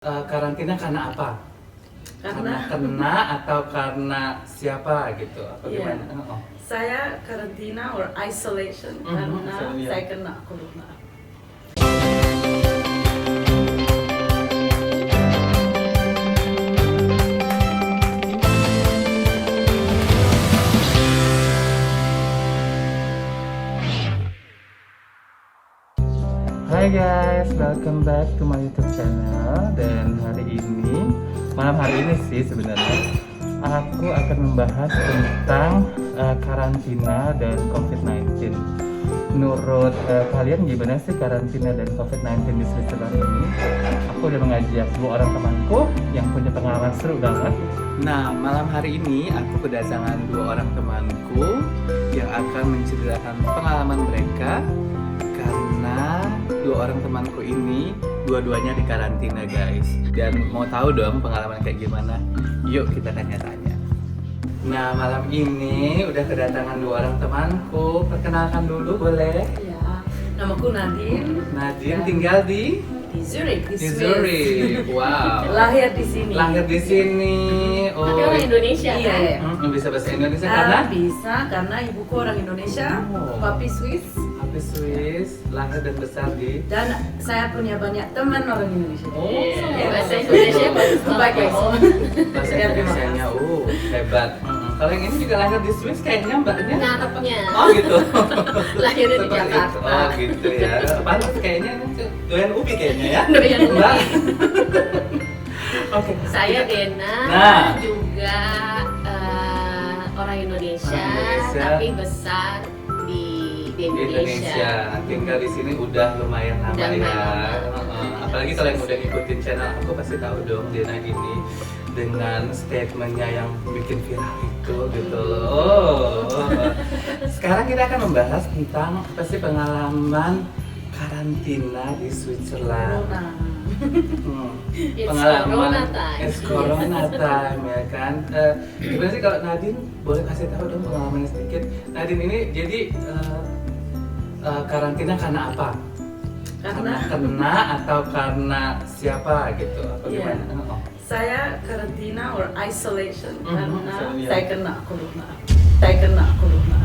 Karantina karena apa? Karena kena atau karena siapa gitu? Apa gimana? Saya karantina or isolation karena saya kena corona. Hai guys, welcome back to my YouTube channel. Dan malam hari ini sih sebenarnya aku akan membahas tentang karantina dan COVID-19. Menurut kalian gimana sih karantina dan COVID-19 di Switzerland ini? Aku udah mengajak dua orang temanku yang punya pengalaman seru banget. Nah, malam hari ini aku kedatangan dua orang temanku yang akan menceritakan pengalaman mereka. Karena dua orang temanku ini dua-duanya di karantina guys. Dan mau tahu dong pengalaman kayak gimana? Yuk kita tanya-tanya. Nah, malam ini udah kedatangan dua orang temanku. Perkenalkan dulu boleh? Ya, namaku Nadine. Nadine tinggal di Zurich, di Swiss. Zurich. Wow. Lahir di sini. Lahir di sini. Oh. Tapi orang Indonesia Iya. kan? Bisa bahasa Indonesia karena Bisa karena ibuku orang Indonesia, Oh. papi Swiss, habis Swiss, lahir dan besar di. dan saya punya banyak teman orang Indonesia. Bahasa Indonesia bagus banget. Bagus. Bahasa Indonesianya, hebat. Kalau yang ini juga lahir di Swiss kayaknya mbaknya. Ngarepnya. Oh gitu. Lahirnya di Seperti itu. Jakarta. Oh gitu ya. Pantas kayaknya doyan ubi kayaknya ya. Doyan ubi. Mbak. Oke. Saya Dena, Nah. juga orang Indonesia, Orang Indonesia. tapi besar di Di Indonesia. Tinggal di sini udah lumayan lama Udah ya. lumayan lama. Apalagi kalau yang udah ngikutin channel aku pasti tahu dong Dena ini dengan statementnya yang bikin viral itu gitu loh. Sekarang kita akan membahas tentang apa sih pengalaman karantina di Switzerland. It's Pengalaman Corona time. It's Corona time ya kan. Gimana sih kalau Nadine boleh kasih tahu dong pengalamannya sedikit. Nadine ini jadi karantina karena apa? Karena kena atau karena siapa gitu? Apa Iya. gimana? Saya karantina or isolation karena Isolation. saya kena corona. Saya kena corona.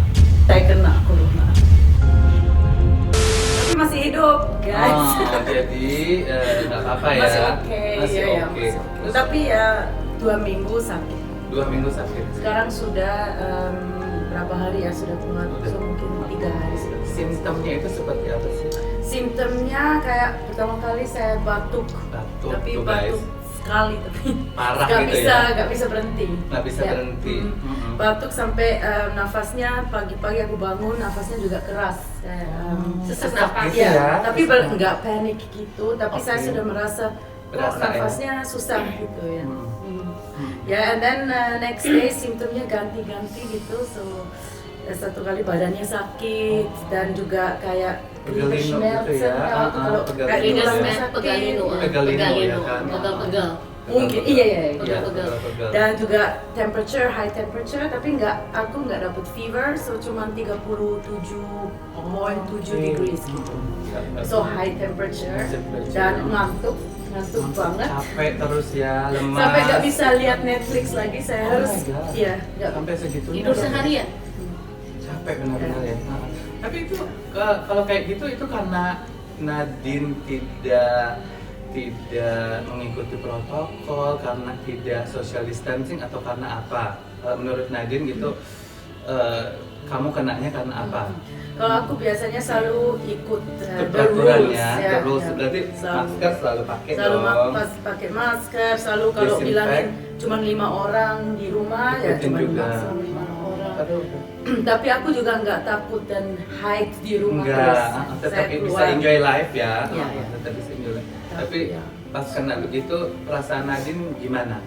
Saya kena corona. Tapi masih hidup, guys. Jadi nggak apa-apa ya. Masih oke, Masih ya, oke. masih oke. Tapi ya 2 minggu sakit. 2 minggu sakit. Sekarang sudah berapa hari ya sudah keluar? Udah. So, mungkin 3 hari sudah. Simptomnya itu seperti apa sih? Simptomnya kayak pertama kali saya batuk, Batuk, tapi tuh, guys. batuk sekali tapi Parah nggak gitu bisa ya? nggak bisa berhenti. Nggak bisa Ya. berhenti. Batuk sampai nafasnya pagi-pagi aku bangun nafasnya juga keras kayak Sesak napas. gitu ya? tapi Sesak. nggak panik gitu, tapi saya Oke. sudah merasa Berasa, ya? nafasnya susah gitu ya. Hmm. Ya, and then next day simptomnya ganti-ganti gitu, so satu kali badannya sakit dan juga kayak Pegalino gitu ya? kalau Pegalino. kayak Pegalino, tulang ya. sakit. Pegalino, ya kan? Pegal-pegal. Mungkin iya. Iya, Pegal-pegal. pegal. Dan juga high temperature, tapi aku nggak dapet fever, so cuma 37.7 degrees gitu. So high temperature dan ngantuk banget. Capek terus ya, lemah. Sampai nggak bisa lihat Netflix lagi, saya Oh harus my God. iya nggak. Sampai segitu. Tidur seharian. Capek benar-benar ya. Tapi itu kalau kayak gitu itu karena Nadine tidak mengikuti protokol, karena tidak social distancing, atau karena apa? Menurut Nadine gitu, kamu kenanya karena apa? Kalau aku biasanya selalu ikut the Peraturan rules ya, ya. the rules. Ya. Berarti Selalu. masker selalu pakai Selalu dong. pakai masker, selalu kalau Disinfect. bilangin cuma 5 orang di rumah ya Ikutin cuma juga. maksimum 5 orang. Aduh, Tapi aku juga nggak takut dan hide di rumah enggak, terus. tetap Saya bisa keluar. enjoy life ya. Iya, iya. Tetap bisa enjoy life. Tapi ya. pas kena begitu, perasaan Nadine gimana?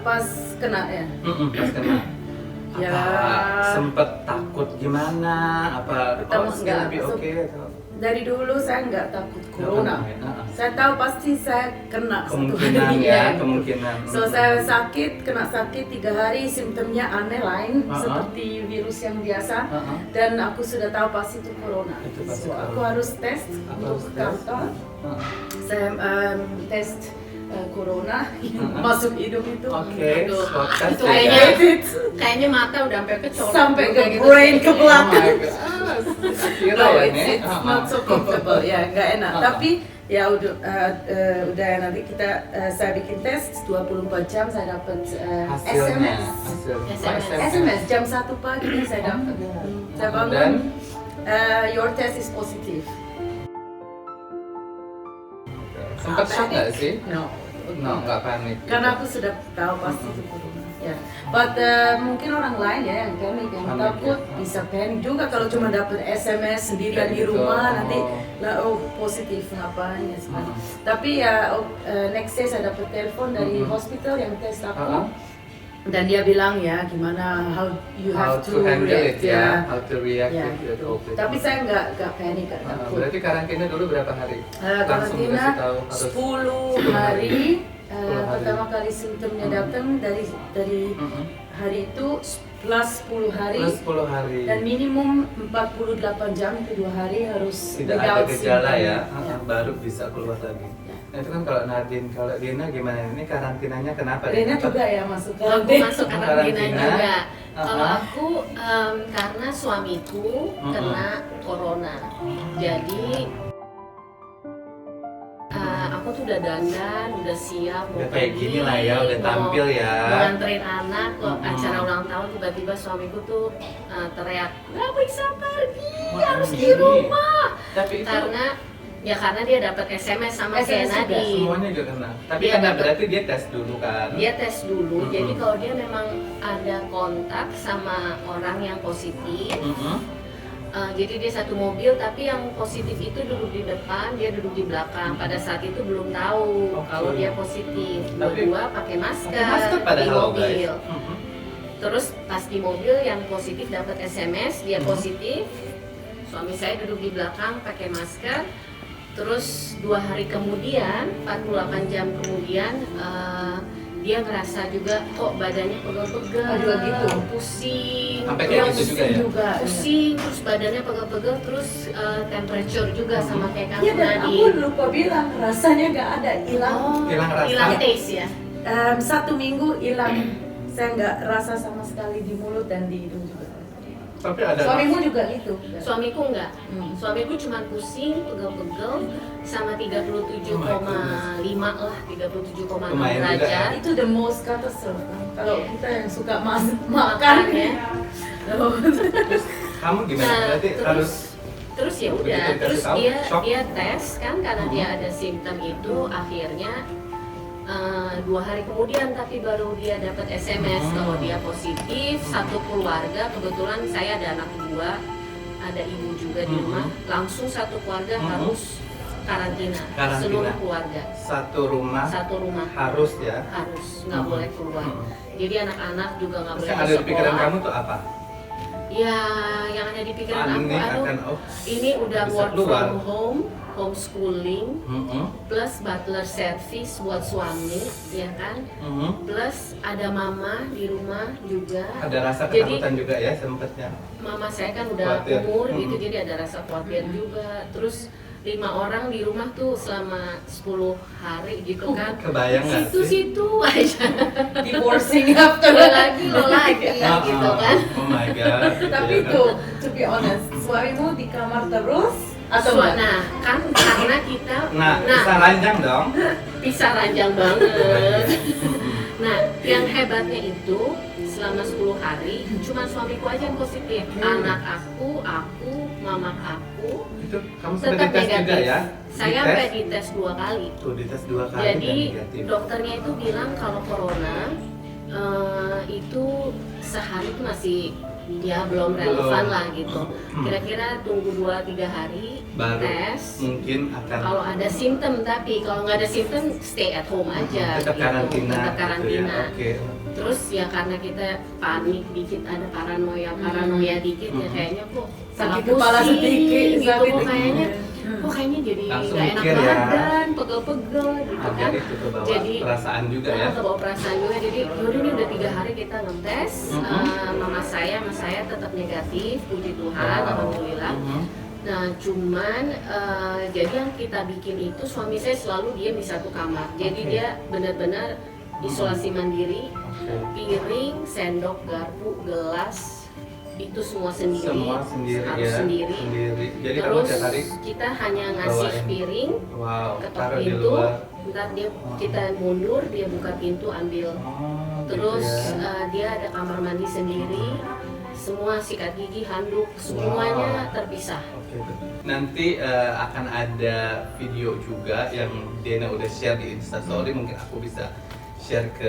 Pas kena ya. Pas kena. Ya. Apa sempet takut gimana? Apa Pertama sekarang enggak, lebih oke? dari dulu saya nggak takut corona. Heeh. Saya tahu pasti saya kena satu Kemungkinan hari. ya, kemungkinan. So saya kena sakit 3 hari, simptomnya aneh lain seperti virus yang biasa. Dan aku sudah tahu pasti itu corona. Itu pasti So aku corona. harus tes untuk ke kantor. Saya tes corona masuk hidung itu. Oke, Aduh. swab test Itu ya. kayaknya- I hate it. Kayaknya mata udah sampai kecolok. Sampai ke Kayak gitu. brain, ke Oh belakang. my God. Kira No, ya it's, ini. it's not so comfortable, ya nggak enak. Uh-uh. Tapi ya udah nanti saya bikin tes 24 jam saya dapat Hasilnya. SMS. SMS. SMS jam 1 pagi saya dapat. Saya bangun, Dan? your test is positive. Sempat shock nggak sih? No. No, nggak panik. Karena aku sudah tahu pasti itu corona. Ya, but mungkin orang lain ya yang panik, yang Panik, takut ya. bisa panik juga kalau cuma dapat SMS sendirian Kayak di gitu, rumah oh. nanti lah positif ngapain ya sekali. Hmm. Tapi ya next day saya dapat telepon dari hospital yang tes aku. Dan dia bilang ya gimana how you How have to handle it react, ya, how to react Ya, with gitu. COVID. Tapi saya nggak panik karena aku Berarti karantina dulu berapa hari? Langsung karantina dikasih tahu harus 10 hari. 10 hari. Pertama kali simptomnya datang dari hari itu plus 10 hari. plus 10 hari. Dan minimum 48 jam itu 2 hari harus Tidak ada without gejala symptom. ya, Ya. baru bisa keluar lagi. Nah, itu kan kalau Nadine, kalau Dina gimana? Ini karantinanya kenapa? Rena juga ya masuk Aku karantina. masuk karantina Karantina. juga. Kalau Uh-huh. aku karena suamiku kena corona, jadi aku tuh udah dandan, udah siap, Udah kayak gini lah ya, udah tampil ya. Mau nganterin anak ke acara ulang tahun, tiba-tiba suamiku tuh teriak, nggak bisa pergi, Wah, harus di ini. rumah. Tapi itu Karena dia dapat SMS sama kayak SMS juga, Nadine. semuanya juga kena. Tapi Dia karena dapet- berarti dia tes dulu kan. Dia tes dulu, Mm-mm. jadi kalau dia memang ada kontak sama orang yang positif, jadi dia satu mobil tapi yang positif itu duduk di depan, dia duduk di belakang. Pada saat itu belum tahu Oke. kalau dia positif. Tapi- Dua-dua pakai masker, Pakai masker di padahal mobil. guys. Terus pas di mobil yang positif dapat SMS, dia positif. Suami saya duduk di belakang pakai masker. Terus 2 hari kemudian, 48 jam kemudian, dia ngerasa juga kok badannya pegel-pegel, Oh, juga gitu? pusing, Sampai kayak terus gitu juga ya? Juga. pusing, terus badannya pegel-pegel, terus temperature juga sama kayak kamu Iya dan tadi. aku lupa bilang rasanya nggak ada hilang. Hilang rasa. Hilang taste ya. 1 minggu hilang. Saya nggak rasa sama sekali di mulut dan di hidung juga. Tapi ada Suamimu juga gitu. Suamiku enggak. Hmm. Suamiku cuma pusing, pegel-pegel sama 37,5 lah, 37,6 Lumayan juga derajat. Itu the most catastrophe. Kalau kita yang suka makan Makan ya. kamu gimana? Nah, Berarti harus terus ya Begitu udah, dikasih terus tahu, dia shock. dia tes kan karena dia ada simptom itu, akhirnya 2 hari kemudian tapi baru dia dapat SMS kalau dia positif. Satu keluarga, kebetulan saya ada anak 2, ada ibu juga di rumah, langsung satu keluarga harus karantina, Karantina. seluruh keluarga satu rumah satu rumah harus ya. harus nggak boleh keluar. Jadi anak-anak juga nggak Terus boleh yang ke ada di pikiran sekolah. kamu tuh apa? Ya, yang ada di pikiran aku, Ini aduh, akan ini udah bisa work keluar. from home, homeschooling, Mm-mm. plus butler service buat suami, ya kan? Mm-mm. Plus ada mama di rumah juga. Ada rasa Jadi- ketakutan juga ya sempatnya. Mama saya kan udah Khawatir. umur gitu, Mm-mm. jadi ada rasa khawatir juga. Terus 5 orang di rumah tuh selama 10 hari gitu kan. Kebayang nggak sih? Situ-situ aja. divorcing after. Lo lagi Ah, gitu ah. kan. Oh my god. gitu Tapi ya kan? tuh, to be honest, suamimu di kamar terus atau enggak? Nah, kan karena kita Nah, bisa ranjang dong. bisa ranjang banget. Nah, yang hebatnya itu selama 10 hari cuma suamiku aja yang positif. Anak aku, mama aku Itu kamu sudah tetap dites juga negatif. ya? Saya Dites? sampai dites 2 kali. Tuh dites 2 kali Jadi dan negatif. dokternya itu bilang kalau corona itu sehari itu masih ya belum relevan lah gitu. Kira-kira tunggu 2-3 hari Baru tes. mungkin akan Kalau ada simptom, tapi kalau nggak ada simptom stay at home aja. tetap gitu. karantina. Tetap gitu karantina. ya. Oke. Terus ya karena kita panik dikit, ada paranoia dikit ya kayaknya kok Sakit pusing kepala sedikit, gitu sakit kok kayaknya kok kayaknya jadi Langsung nggak enak mikir ya. badan, pegel-pegel gitu kan. Jadi itu kebawa Jadi perasaan juga ya. kebawa perasaan juga. Jadi yaudah ini udah 3 hari kita ngetes. Mama saya tetap negatif, puji Tuhan, alhamdulillah. Nah cuman jadi yang kita bikin itu suami saya selalu diam di satu kamar. Jadi dia benar-benar isolasi mandiri. Piring, sendok, garpu, gelas itu semua sendiri. Semua sendiri harus ya. sendiri. Jadi kamu Terus tiap hari kita hanya ngasih bawain. piring, ketok taruh di pintu, luar. ntar kita mundur, dia buka pintu ambil. Terus gitu ya. dia ada kamar mandi sendiri, semua sikat gigi, handuk, semuanya terpisah. Oke. Nanti akan ada video juga yang Dena udah share di Instastory, mungkin aku bisa share ke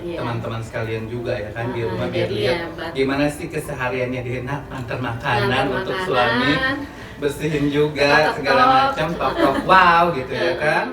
Iya. teman-teman sekalian juga ya kan di rumah biar jadi lihat ya, gimana sih kesehariannya Dena antar makanan Antar untuk makanan. suami, bersihin juga Tok-tok. segala macam, tok-tok wow gitu ya kan.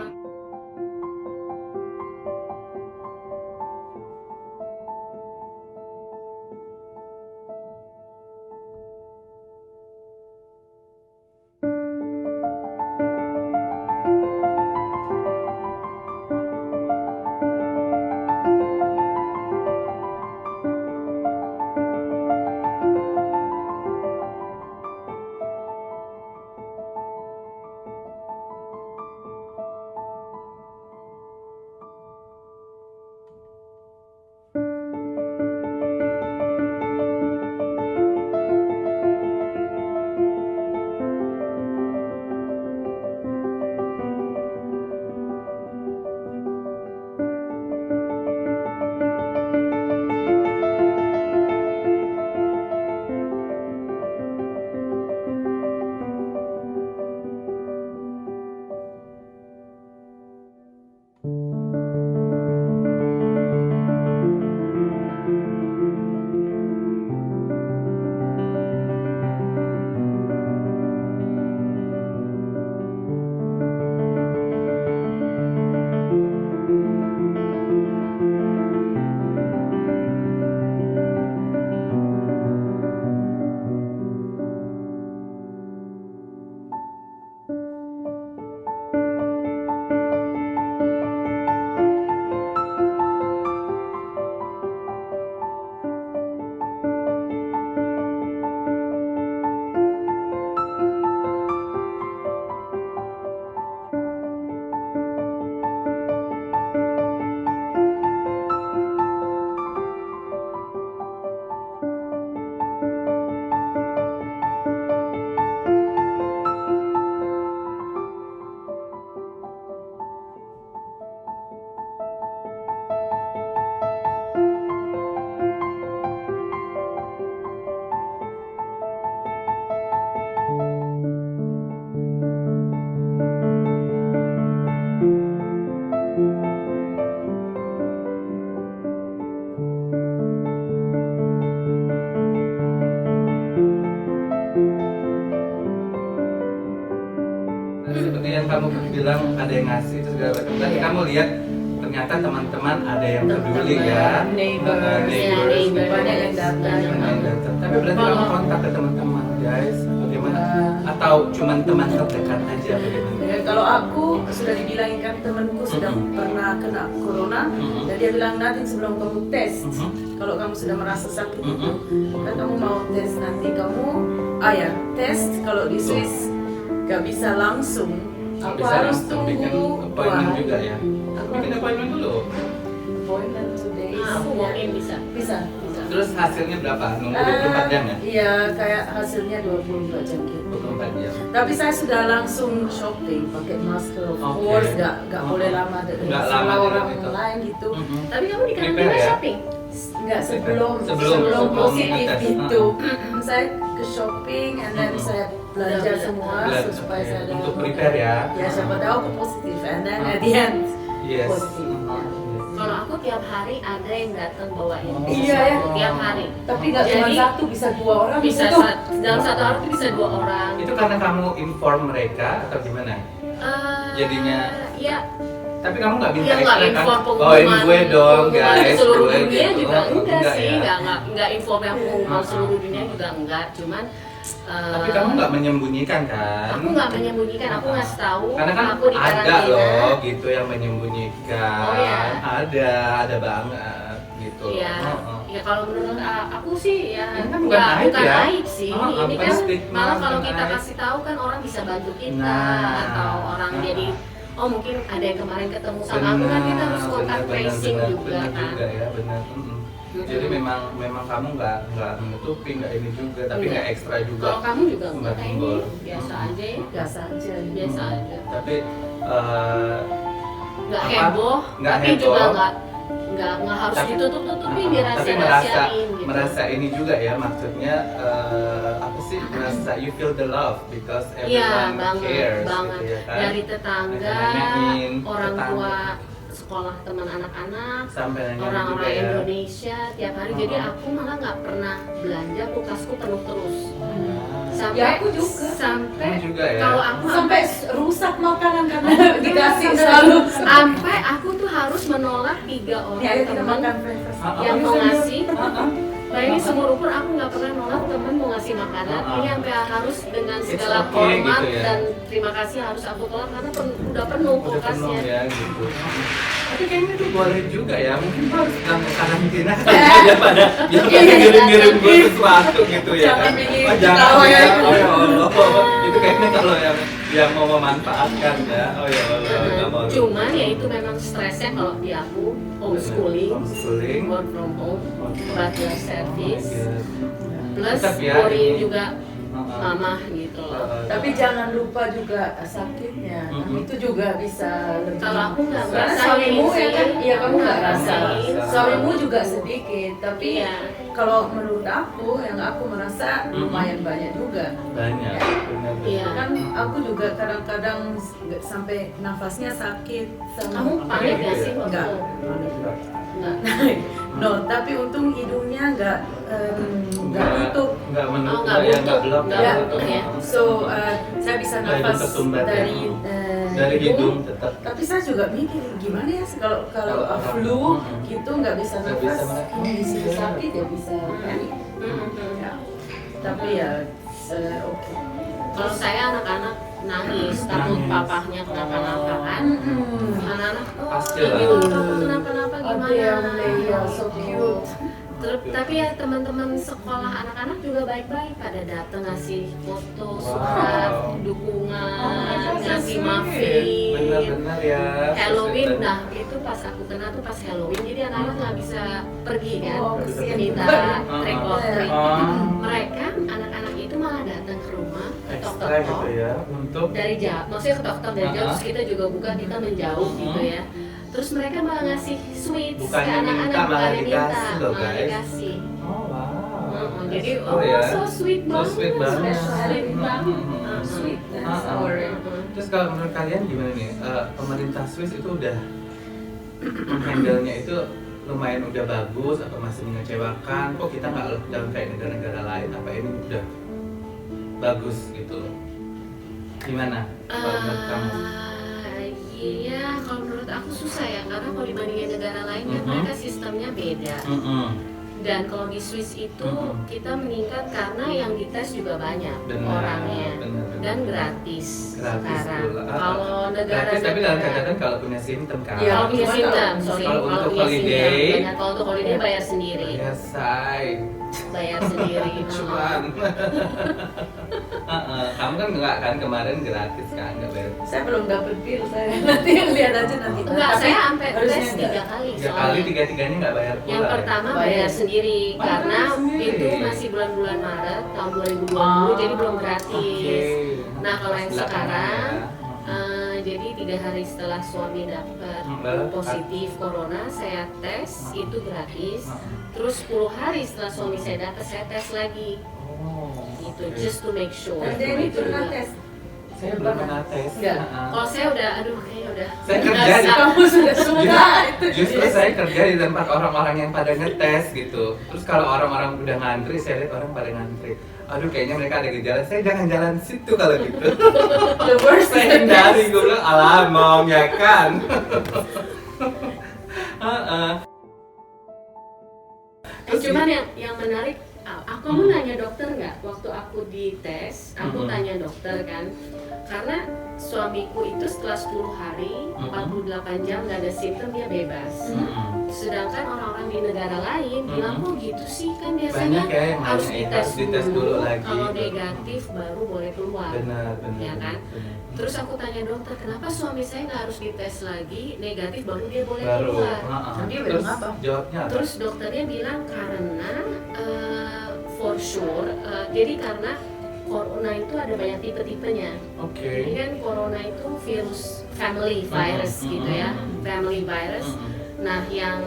Seperti yang kamu bilang ada yang ngasih itu segala macam. Tadi kamu lihat ternyata teman-teman ada yang peduli ya. Neighbors, neighbors. banyak yang datang. Tapi berarti kamu kontak ke teman-teman guys, bagaimana? Atau cuman teman terdekat aja bagaimana? Ya, kalau aku sudah dibilangin kan temanku sudah pernah kena corona, dan dia bilang nanti sebelum kamu tes, kalau kamu sudah merasa sakit itu, kan kamu mau tes nanti kamu, tes kalau di Swiss gak bisa langsung, aku Bisa harus langsung bikin tunggu 2 appointment hari. juga ya. Aku Bikin appointment dulu. appointment 2 days. Aku Ya. walk-in bisa. Bisa. Terus hasilnya berapa? Nunggu 24 jam ya? Iya, kayak hasilnya 24 jam gitu. 24 jam. Tapi saya sudah langsung shopping, pakai masker, of Oke. course, gak boleh lama dengan Nggak semua lama orang dengan itu. lain gitu. Tapi kamu di Prepare karantina ya? shopping? Nggak sebelum Sebelum positif ngetes. itu, saya ke shopping, and then saya belanja semua Belanja, supaya saya ada untuk prepare ya. Ya siapa tahu aku positif, and then at the end Yes. positif. Ya. Kalau aku tiap hari ada yang datang bawain. Iya, ya. Tiap hari. Tapi nggak cuma Jadi, satu, bisa 2 orang Bisa gitu. dalam 1 hari itu bisa 2 orang. Itu karena kamu inform mereka atau gimana? Jadinya ya Tapi kamu nggak minta Iya nggak ekstra kan? inform Bawain gue dong pengumuman guys. seluruh gue dunia gitu. juga Oh, enggak sih, ya? nggak inform yang pengumuman seluruh dunia juga enggak, cuman Tapi kamu nggak menyembunyikan kan? Aku nggak menyembunyikan, aku ngasih tahu. Karena kan aku di ada karantina. loh gitu yang menyembunyikan. Oh, ya? Ada banget gitu. Iya. Ya kalau menurut aku sih ya Ini kan bukan aib ya? aib sih. Ini bukan kan stigma, malah kalau bukan kita aib. kasih tahu kan orang bisa bantu kita Nah. atau orang jadi oh mungkin ada yang kemarin ketemu sama aku kan kita harus kontak tracing juga benar kan. juga ya, benar. Jadi memang kamu nggak menutupi, nggak ini juga, tapi Enggak. nggak ekstra juga. Kalau kamu juga enggak kayak ini Enggak. biasa aja ya. Biasa aja. Biasa aja. Tapi Nggak apa? heboh, Nggak tapi heboh. juga nggak harus Tapi- ditutup-tutupin, tapi dirahasia-rahasiain gitu. merasa ini juga ya, maksudnya apa sih, merasa you feel the love because Iya, everyone banget, cares banget. gitu ya kan. Dari tetangga, Nanyain, orang tetangga. tua sekolah teman anak-anak, Sampai nanya juga orang-orang ya. Indonesia tiap hari. Jadi aku malah nggak pernah belanja, kulkasku penuh terus. Sampai Ya, aku juga. sampai Kamu juga ya. kalau aku Sampai rusak makanan karena dikasih selalu. sampai aku tuh harus menolak 3 orang Ya, ayo kita teman makan breakfast. yang mau ngasih. Ah, Bayangin seumur umur aku nggak pernah nolak temen mau ngasih makanan. Ini sampai harus dengan It's segala okay hormat gitu ya. dan terima kasih harus aku tolak karena udah penuh Udah penuh kulkasnya. ya gitu. Tapi kayaknya itu boleh juga ya, mungkin harus bilang ke karantina daripada dia ngirim-ngirim gue sesuatu gitu ya. Jangan kan. bikin Oh, jangan ketawa ya. ya. Oh ya Allah. Itu kayaknya kalau yang mau memanfaatkan ya. Oh ya Allah, nggak mau. Cuman ya itu memang stresnya kalau di aku homeschooling, Homeschooling. work from home, bachelor service, plus Tetap ya, worrying ini. juga Uh-uh. mama gitu loh. Tapi jangan lupa juga sakitnya. Itu juga bisa lebih. Kalau aku nggak Karena ngerasain suamimu ya sih. kan, iya kamu nggak Nggak rasa. ngerasain. Suamimu juga sedikit, tapi Iya. kalau menurut aku yang aku merasa lumayan banyak juga. Banyak, benar. Iya. Kan aku juga kadang-kadang nggak sampai nafasnya sakit. Kamu panik nggak sih waktu? Enggak. Nggak. No, tapi untung hidungnya nggak tutup. Nggak menutup, nggak ya, nggak butuh, blok, nggak ya. butuh ya. So saya bisa Nggak hidung nafas ketumbar ya. Dari hidung tetap. Tapi saya juga mikir gimana ya kalau Kalau flu orang- gitu nggak bisa Nggak nafas, bisa menafas. ini bisa sakit ya bisa panik. Ya. Tapi ya oke. Kalau saya anak-anak nangis takut Nangis. papahnya kenapa-napa kan. Anak-anak Pasti ini lah. loh takut kenapa-napa Ada yang gimana. ya so cute. Tapi ya teman-teman sekolah anak-anak juga baik-baik pada datang ngasih foto, Wow. surat, dukungan, ngasih muffin. Benar-benar ya. Halloween, nah itu pas aku kena tuh pas Halloween, jadi anak-anak nggak bisa pergi kan, Oh, kesian. minta trick or treat. Oh. Mereka anak-anak itu malah datang ke rumah, Ekstra ketok-ketok gitu ya untuk dari jauh, maksudnya ketok-ketok dari jauh, terus kita juga buka, kita menjauh gitu ya. Terus mereka malah ngasih sweets ke Bukannya anak-anak, minta, malah bukannya minta, dikasih loh, malah guys. dikasih. Oh wow. Jadi Oh, ya. so sweet So banget, sweet banget. sweet banget. Sweet dan Ah, ah. sour. Terus kalau menurut kalian gimana nih? Pemerintah Swiss itu udah handle-nya itu lumayan udah bagus atau masih mengecewakan? Kok kita nggak lockdown kayak negara-negara lain? Apa ini udah bagus gitu? Gimana kalau menurut kamu? Iya, kalau menurut aku susah ya, karena kalau dibandingin negara lain kan Mhm. mereka sistemnya beda. Dan kalau di Swiss itu Mhm. kita meningkat karena yang dites juga banyak Benar, orangnya benar. dan gratis, Gratis sekarang. pula. Kalau negara Gratis, tapi dalam catatan kalau punya simptom kan? Iya, kalau punya Cuma simptom, kalau- sorry, kalau kalau untuk punya holiday, simptom, benar. Kalau untuk holiday bayar sendiri, Ya say, bayar sendiri. cuman. Kamu kan enggak kan kemarin gratis kan, nggak bayar. Saya belum dapet bill, saya nanti lihat aja nanti. Enggak, Tapi saya sampai harusnya tes enggak. 3 kali. Tiga soalnya. kali, tiga-tiganya nggak bayar pula. Yang pertama Bayar. bayar sendiri Oh, karena bayar sendiri. itu masih bulan-bulan Maret tahun 2020 Oh, jadi belum gratis. Oke. Nah, kalau yang Belakangan sekarang ya. jadi 3 hari setelah suami dapat positif corona saya tes itu gratis. Terus 10 hari setelah suami saya dapat saya tes lagi. Oh, Gitu, oke. just to make sure. Dan ini Itu pernah juga. tes. Saya belum pernah tes. Enggak. Kalau saya udah, aduh kayaknya udah. Saya nggak kerja di- sah. Kamu sudah suka itu. Justru saya kerja di tempat orang-orang yang pada ngetes gitu. Terus kalau orang-orang udah ngantri, saya lihat orang pada ngantri. Aduh, kayaknya mereka ada gejala. Saya jangan jalan situ kalau gitu. The worst Saya hindari, gue bilang alamong ya kan. Cuman yang menarik Kamu nanya dokter nggak? Waktu aku dites, aku tanya dokter kan, karena suamiku itu setelah 10 hari, 48 jam nggak ada simptom dia bebas. Sedangkan orang-orang di negara lain bilang kok gitu sih, kan biasanya Banyak ya yang harus nanya, dites dites dulu lagi. kalau negatif baru boleh keluar. Benar. Ya kan? Terus aku tanya dokter, kenapa suami saya nggak harus dites lagi, negatif baru dia boleh Baru. keluar? Dia Terus bilang apa? jawabnya apa? Terus dokternya bilang karena for sure, jadi karena corona itu ada banyak tipe-tipenya. Oke. Jadi kan corona itu virus family virus gitu ya, family virus. Nah yang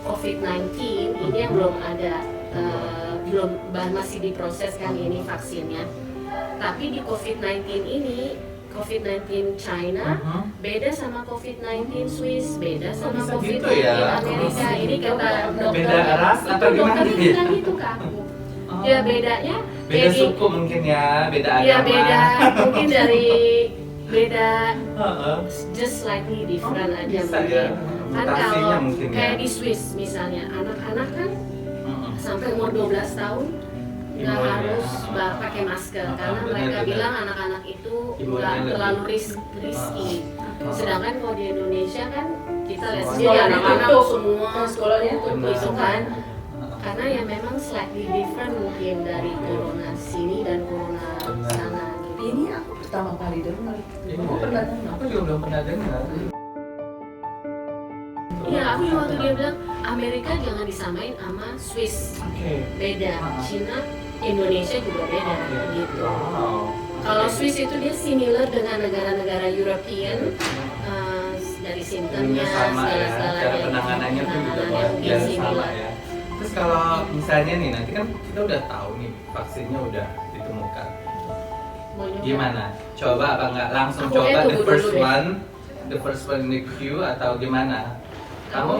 COVID-19 ini yang belum ada, masih diproses kan ini vaksinnya. Tapi di COVID-19 ini, COVID-19 China beda sama COVID-19 Swiss, beda sama bisa COVID-19 gitu ya? Amerika. Ini kata dokter. Beda ras atau gimana? Dokternya bilang gitu ke aku. Ya bedanya Beda kayak suku mungkin ya, beda agama. ya beda, mungkin dari beda Heeh. just slightly different aja Bisa mungkin. ya. Kan Mutasinya kalau mungkin ya. kayak di Swiss misalnya, anak-anak kan sampai umur 12 tahun nggak Imunnya. harus pakai masker karena mereka benar. bilang anak-anak itu Imunnya nggak lebih. terlalu risky. Sedangkan kalau di Indonesia kan kita lihat Semuanya sendiri tutup. anak-anak semua Sekolahnya tutup Benar. itu kan. Karena ya memang slightly different mungkin dari corona sini dan corona Benar. sana gitu. Ini aku pertama kali dengar. Iya. Aku pernah dengar. Aku juga belum pernah dengar. Iya, aku juga waktu dia bilang Amerika jangan disamain sama Swiss, Oke. beda. Cina, Indonesia juga beda gitu. Wow. Kalau Swiss itu dia similar dengan negara-negara European, dari simptomnya, Ininya sama ya, segala-segalanya. cara penanganannya pun juga Penanganannya mungkin sama similar. ya. Terus kalau misalnya nih, nanti kan kita udah tahu nih vaksinnya udah ditemukan. Mau nyoba? Gimana? Coba apa enggak langsung Aku coba kayak the tunggu first dulu deh. one, the first one in the queue atau gimana? Kamu?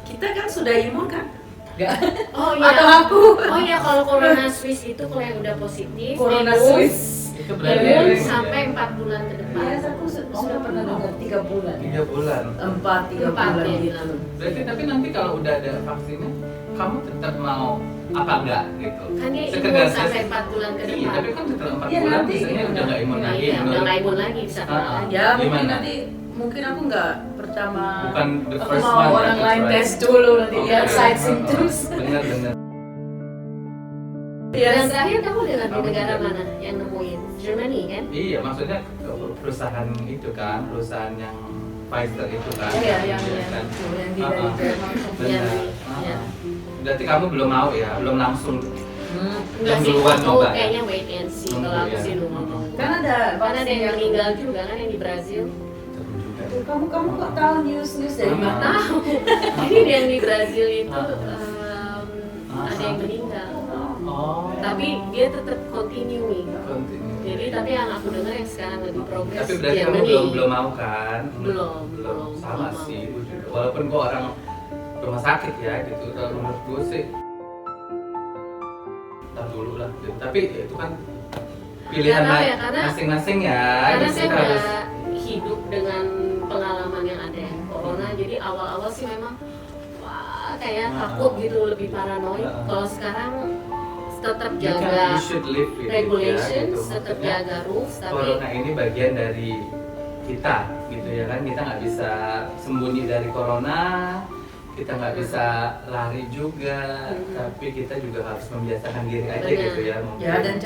Kita kan sudah imun kan? Enggak. Oh iya. Atau aku? Oh iya, kalau corona Swiss itu kalau yang udah positif, Corona imun- Swiss. Itu berarti imun ring, sampai ya? 4 bulan ke depan. Iya, aku sudah pernah dengar 3 bulan. 3 bulan. 3 Empat bulan ya gitu. bilang. Berarti tapi nanti kalau udah ada vaksinnya, kamu tetap mau apa enggak gitu? Kan dia imun Sekedar sampai tes. 4 bulan ke Iya, depan. tapi kan setelah 4 Iya, bulan nanti biasanya udah nggak imun lagi. Iya, udah menurut- nggak imun lagi bisa keluar Ah, lagi. Ya mungkin Gimana? nanti mungkin aku nggak pertama. Bukan the Aku first mau one, orang ya, lain right. tes dulu nanti Oke. lihat side symptoms. Benar-benar. Dan Yes. terakhir kamu dengar di Kamu negara juga. mana yang nemuin? Germany kan? Iya, maksudnya perusahaan itu kan, perusahaan yang Pfizer itu kan. Iya, yang kan. yang di Ah, dari ah. Jerman. Benar. Yang- Ah, ya. ah. Berarti kamu belum mau ya, belum langsung. Enggak Yang sih, duluan aku nyoba ya? kayaknya wait and see. Nunggu Kalau aku ya. sih nunggu. Kan ada Karena ada yang vaksin meninggal juga kan yang di Brazil. Seru juga. Kamu kok tahu news dari Sama. mana? Tahu. Jadi yang di Brazil itu ada yang meninggal. Oh. Tapi dia tetap continuing. Continue. Jadi tapi yang aku dengar yang sekarang lebih progres Tapi berarti kamu Germany. belum mau kan? Belum. Sama Belum. sih, gua juga. Walaupun gua orang rumah sakit ya gitu, kalau menurut gua sih ntar dulu lah gitu. Tapi itu kan pilihan Nggak tahu ya, karena- masing-masing ya. Karena gitu, saya kita harus udah hidup dengan pengalaman yang ada ya, corona. Jadi awal-awal sih memang wah kayak takut gitu, lebih paranoid. Kalau sekarang tetap you can- jaga you should live with it, regulations, ya, gitu. tetap Maksudnya, jaga rules, tapi corona ini bagian dari kita gitu ya kan, kita nggak bisa sembunyi dari corona, kita nggak bisa lari juga, tapi kita juga harus membiasakan diri aja Benar. gitu ya mungkin. Ya dan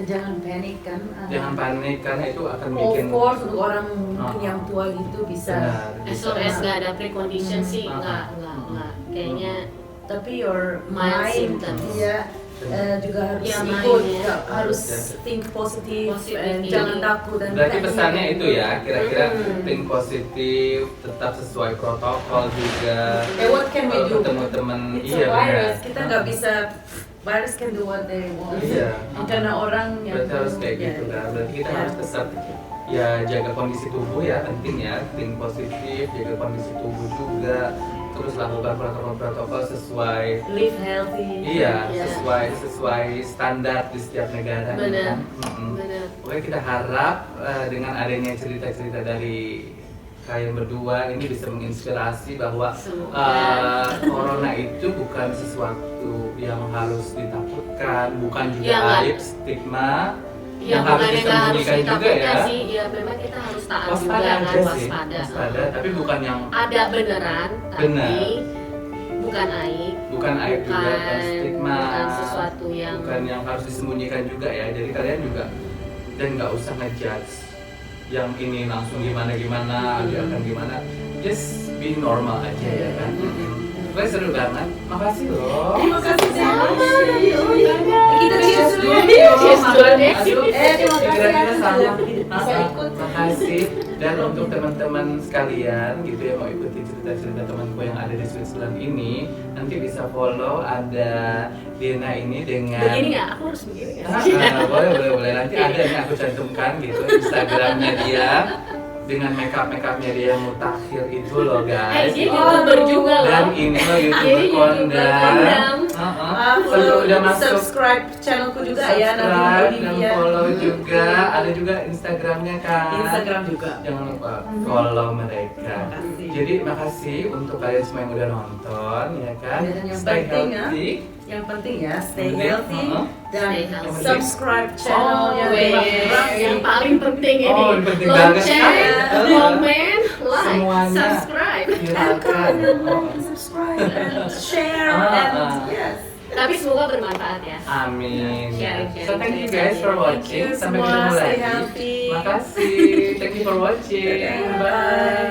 jangan panik kan. Jangan panik karena itu akan Of bikin course untuk orang mungkin Ah. yang tua gitu bisa. benar, as bisa. long as nggak ada precondition sih Ah. nggak. Kayaknya Tapi your Mild mind symptoms. ya juga harus Ya, ikut, mind-nya. harus Ya. think positif, Positive jangan thinking. takut dan Berarti panik. pesannya itu ya, kira-kira Hmm. think positif, tetap sesuai protokol juga. What can we Kalau do? ketemu teman, It's iya a virus, benar. kita nggak bisa. Virus can do what they want. Iya. Karena orang yang Berarti harus kayak ya, gitu kan. Berarti kita ya. harus tetap ya jaga kondisi tubuh ya, penting ya, think positif, jaga kondisi tubuh juga. Terus lakukan protokol-protokol sesuai live healthy. iya, Iya. sesuai standar di setiap negara. Benar. kan? Mm-mm. benar. Pokoknya kita harap dengan adanya cerita-cerita dari kalian berdua ini bisa menginspirasi bahwa Semoga. corona itu bukan sesuatu yang harus ditakutkan, bukan juga Ya, nggak. aib, stigma Ya yang harus bukannya nggak harus disembunyikan juga ya. ditakutkan sih, ya memang kita harus taat juga Waspada kan, aja sih, waspada. waspada, tapi bukan yang Ada beneran, tapi Benar. bukan aib, bukan aib juga, bukan stigma, bukan sesuatu yang bukan yang harus disembunyikan juga ya. Jadi kalian juga dan nggak usah ngejudge yang ini langsung gimana dia akan gimana, just be normal aja ya kan. Gue seru banget, makasih loh. Terima kasih Sama, Desi. Kita cheers dulu. Cheers dulu, Desi. Aduh, Terima kasih kira-kira ya, sama. sudah bisa ikut. Makasih. Dan untuk teman-teman sekalian gitu ya, mau ikuti cerita-cerita temanku yang ada di Switzerland ini, nanti bisa follow ada Dena ini dengan begini nggak? Aku harus begini nggak? boleh nanti ada nih aku cantumkan gitu Instagramnya dia dengan makeupnya dia yang mutakhir itu loh guys. Dia YouTuber juga loh. Dan ini loh Dia YouTuber YouTuber kondang. kondang. Kalau udah masuk subscribe channelku juga ya, Nadia subscribe dan Olivia. follow juga. Ada juga Instagramnya kan. Instagram juga. Jangan lupa follow mereka. Makasih. Jadi makasih untuk kalian semua yang udah nonton ya kan. Dan yang Stay penting ya, healthy. yang penting ya stay Penting, healthy dan Stay healthy. subscribe channelnya Oh, yang paling penting ini. Oh, yang penting banget Lonceng, kan? komen, like, Semuanya. subscribe. Silakan. Oh. subscribe and share Ah, and ah. yes. Tapi semoga bermanfaat ya. Amin. Sharing, So thank you guys for Thank watching. you Sampai semua, ketemu stay lagi. healthy. Makasih. Thank you for watching. Dadah. Bye.